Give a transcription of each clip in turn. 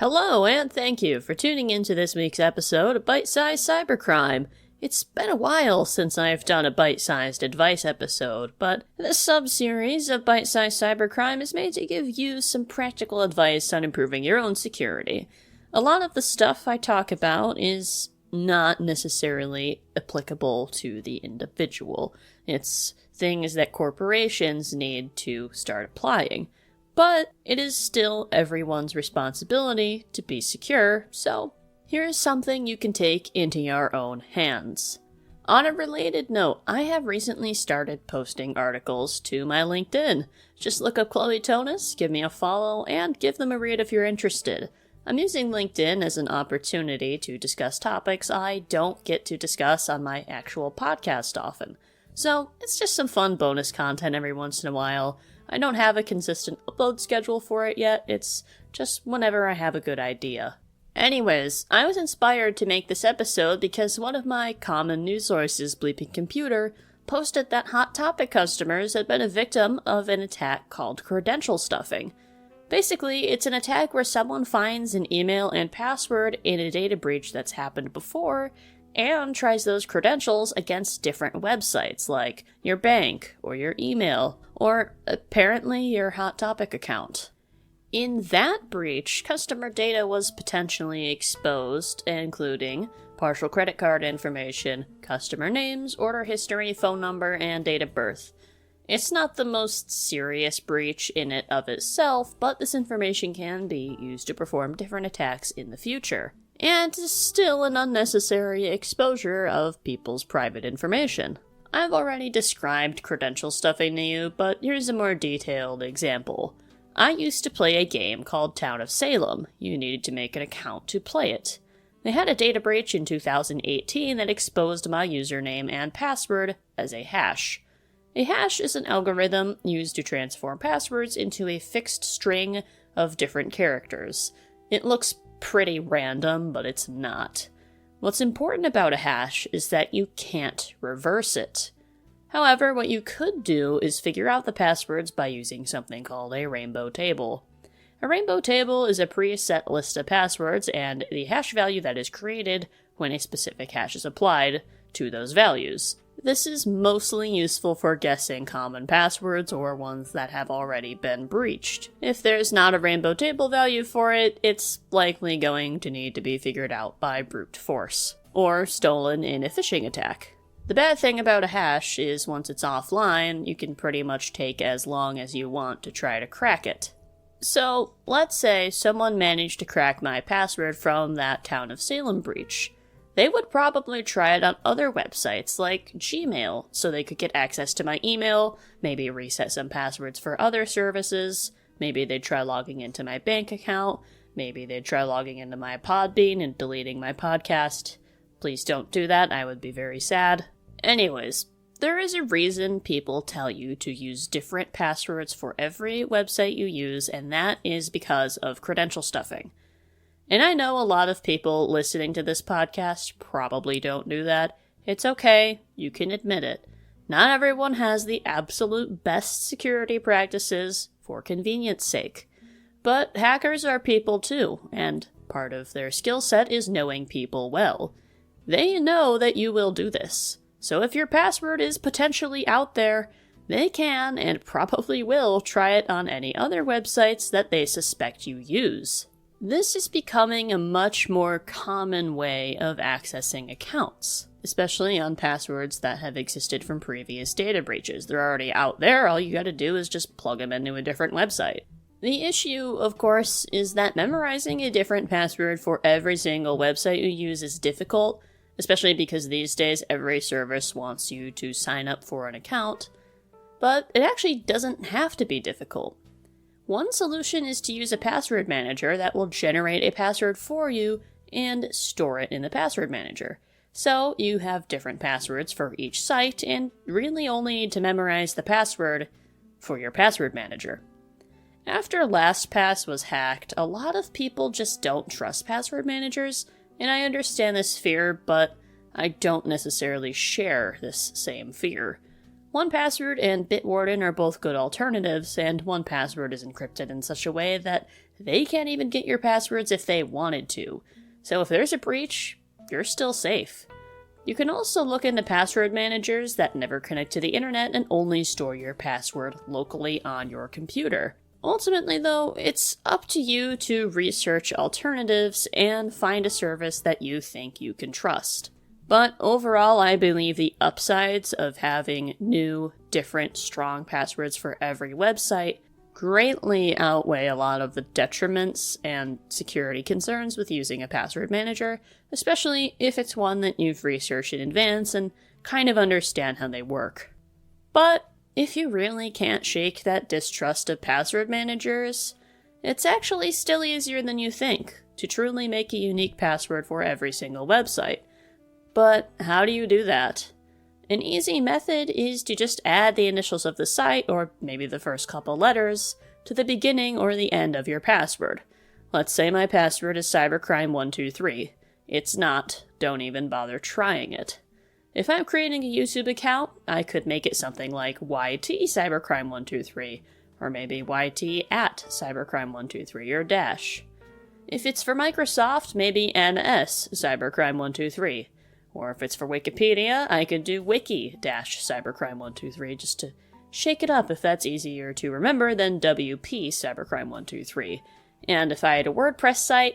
Hello, and thank you for tuning into this week's episode of Bite-Sized Cybercrime. It's been a while since I've done a bite-sized advice episode, but this sub-series of Bite-Sized Cybercrime is made to give you some practical advice on improving your own security. A lot of the stuff I talk about is not necessarily applicable to the individual. It's things that corporations need to start applying. But it is still everyone's responsibility to be secure, so here is something you can take into your own hands. On a related note, I have recently started posting articles to my LinkedIn. Just look up Chloe Tonis, give me a follow, and give them a read if you're interested. I'm using LinkedIn as an opportunity to discuss topics I don't get to discuss on my actual podcast often. So it's just some fun bonus content every once in a while. I don't have a consistent upload schedule for it yet, it's just whenever I have a good idea. Anyways, I was inspired to make this episode because one of my common news sources, Bleeping Computer, posted that Hot Topic customers had been a victim of an attack called credential stuffing. Basically, it's an attack where someone finds an email and password in a data breach that's happened before, and tries those credentials against different websites like your bank or your email, or apparently your Hot Topic account. In that breach, customer data was potentially exposed, including partial credit card information, customer names, order history, phone number, and date of birth. It's not the most serious breach in it of itself, but this information can be used to perform different attacks in the future. And is still an unnecessary exposure of people's private information. I've already described credential stuffing to you, but here's a more detailed example. I used to play a game called Town of Salem. You needed to make an account to play it. They had a data breach in 2018 that exposed my username and password as a hash. A hash is an algorithm used to transform passwords into a fixed string of different characters. It looks pretty random, but it's not. What's important about a hash is that you can't reverse it. However, what you could do is figure out the passwords by using something called a rainbow table. A rainbow table is a preset list of passwords and the hash value that is created when a specific hash is applied to those values. This is mostly useful for guessing common passwords or ones that have already been breached. If there's not a rainbow table value for it, it's likely going to need to be figured out by brute force, or stolen in a phishing attack. The bad thing about a hash is once it's offline, you can pretty much take as long as you want to try to crack it. So, let's say someone managed to crack my password from that Town of Salem breach. They would probably try it on other websites like Gmail, so they could get access to my email, maybe reset some passwords for other services, maybe they'd try logging into my bank account, maybe they'd try logging into my Podbean and deleting my podcast. Please don't do that, I would be very sad. Anyways, there is a reason people tell you to use different passwords for every website you use, and that is because of credential stuffing. And I know a lot of people listening to this podcast probably don't do that. It's okay, you can admit it. Not everyone has the absolute best security practices for convenience sake. But hackers are people too, and part of their skill set is knowing people well. They know that you will do this. So if your password is potentially out there, they can and probably will try it on any other websites that they suspect you use. This is becoming a much more common way of accessing accounts, especially on passwords that have existed from previous data breaches. They're already out there, all you gotta do is just plug them into a different website. The issue, of course, is that memorizing a different password for every single website you use is difficult, especially because these days every service wants you to sign up for an account, but it actually doesn't have to be difficult. One solution is to use a password manager that will generate a password for you and store it in the password manager. So you have different passwords for each site and really only need to memorize the password for your password manager. After LastPass was hacked, a lot of people just don't trust password managers, and I understand this fear, but I don't necessarily share this same fear. 1Password and Bitwarden are both good alternatives, and 1Password is encrypted in such a way that they can't even get your passwords if they wanted to. So if there's a breach, you're still safe. You can also look into password managers that never connect to the internet and only store your password locally on your computer. Ultimately, though, it's up to you to research alternatives and find a service that you think you can trust. But overall, I believe the upsides of having new, different, strong passwords for every website greatly outweigh a lot of the detriments and security concerns with using a password manager, especially if it's one that you've researched in advance and kind of understand how they work. But if you really can't shake that distrust of password managers, it's actually still easier than you think to truly make a unique password for every single website. But how do you do that? An easy method is to just add the initials of the site, or maybe the first couple letters, to the beginning or the end of your password. Let's say my password is cybercrime123. It's not. Don't even bother trying it. If I'm creating a YouTube account, I could make it something like YT cybercrime123, or maybe YT at cybercrime123, or dash. If it's for Microsoft, maybe MS cybercrime123. Or if it's for Wikipedia, I could do wiki-cybercrime123 just to shake it up if that's easier to remember than WP cybercrime123. And if I had a WordPress site,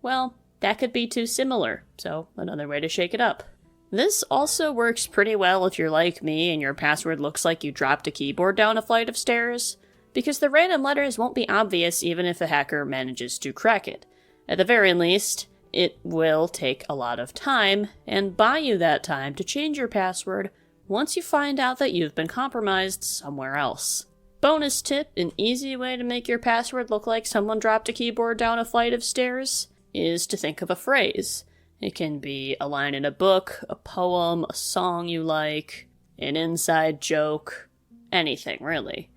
well, that could be too similar, so another way to shake it up. This also works pretty well if you're like me and your password looks like you dropped a keyboard down a flight of stairs, because the random letters won't be obvious even if a hacker manages to crack it. At the very least, it will take a lot of time, and buy you that time to change your password once you find out that you've been compromised somewhere else. Bonus tip, an easy way to make your password look like someone dropped a keyboard down a flight of stairs is to think of a phrase. It can be a line in a book, a poem, a song you like, an inside joke, anything really.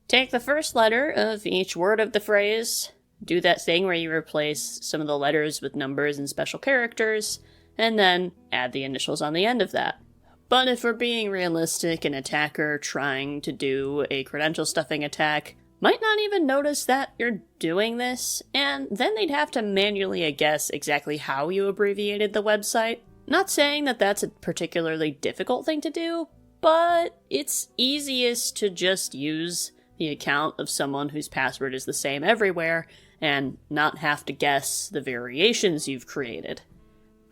Take the first letter of each word of the phrase, do that thing where you replace some of the letters with numbers and special characters, and then add the initials on the end of that. But if we're being realistic, an attacker trying to do a credential stuffing attack might not even notice that you're doing this, and then they'd have to manually guess exactly how you abbreviated the website. Not saying that that's a particularly difficult thing to do, but it's easiest to just use the account of someone whose password is the same everywhere, and not have to guess the variations you've created.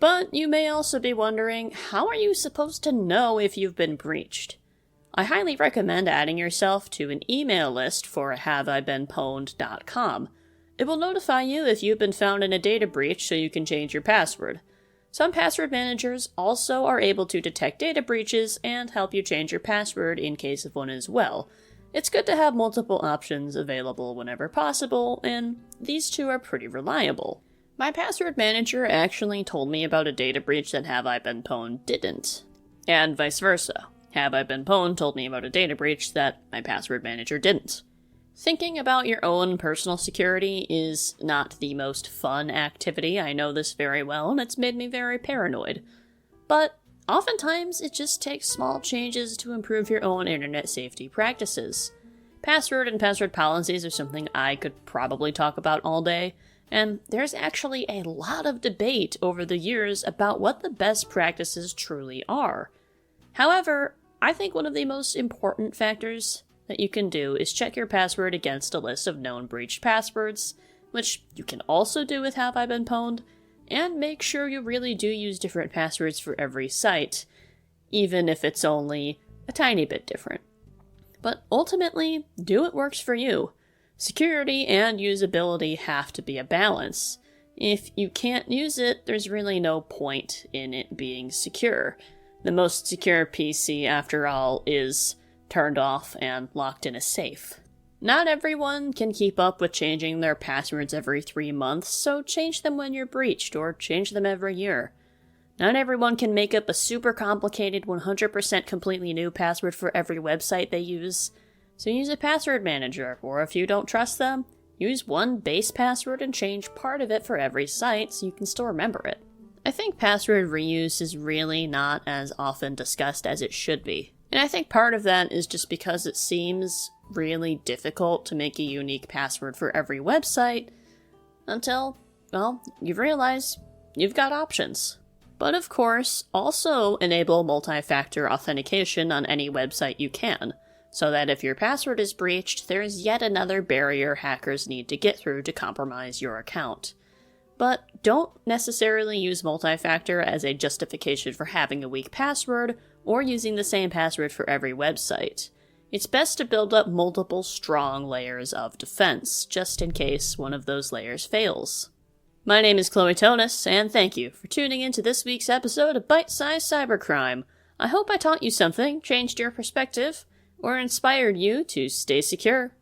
But you may also be wondering, how are you supposed to know if you've been breached? I highly recommend adding yourself to an email list for haveibeenpwned.com. It will notify you if you've been found in a data breach so you can change your password. Some password managers also are able to detect data breaches and help you change your password in case of one as well. It's good to have multiple options available whenever possible, and these two are pretty reliable. My password manager actually told me about a data breach that Have I Been Pwned didn't, and vice versa. Have I Been Pwned told me about a data breach that my password manager didn't. Thinking about your own personal security is not the most fun activity, I know this very well, and it's made me very paranoid. But oftentimes, it just takes small changes to improve your own internet safety practices. Password and password policies are something I could probably talk about all day, and there's actually a lot of debate over the years about what the best practices truly are. However, I think one of the most important factors that you can do is check your password against a list of known breached passwords, which you can also do with Have I Been Pwned, and make sure you really do use different passwords for every site, even if it's only a tiny bit different. But ultimately, do what works for you. Security and usability have to be a balance. If you can't use it, there's really no point in it being secure. The most secure PC, after all, is turned off and locked in a safe. Not everyone can keep up with changing their passwords every 3 months, so change them when you're breached, or change them every year. Not everyone can make up a super complicated 100% completely new password for every website they use, so use a password manager, or if you don't trust them, use one base password and change part of it for every site so you can still remember it. I think password reuse is really not as often discussed as it should be. And I think part of that is just because it seems really difficult to make a unique password for every website until, well, you realize you've got options. But of course, also enable multi-factor authentication on any website you can, so that if your password is breached, there's yet another barrier hackers need to get through to compromise your account. But don't necessarily use multi-factor as a justification for having a weak password or using the same password for every website. It's best to build up multiple strong layers of defense, just in case one of those layers fails. My name is Chloe Tonis, and thank you for tuning into this week's episode of Bite-Sized Cybercrime. I hope I taught you something, changed your perspective, or inspired you to stay secure.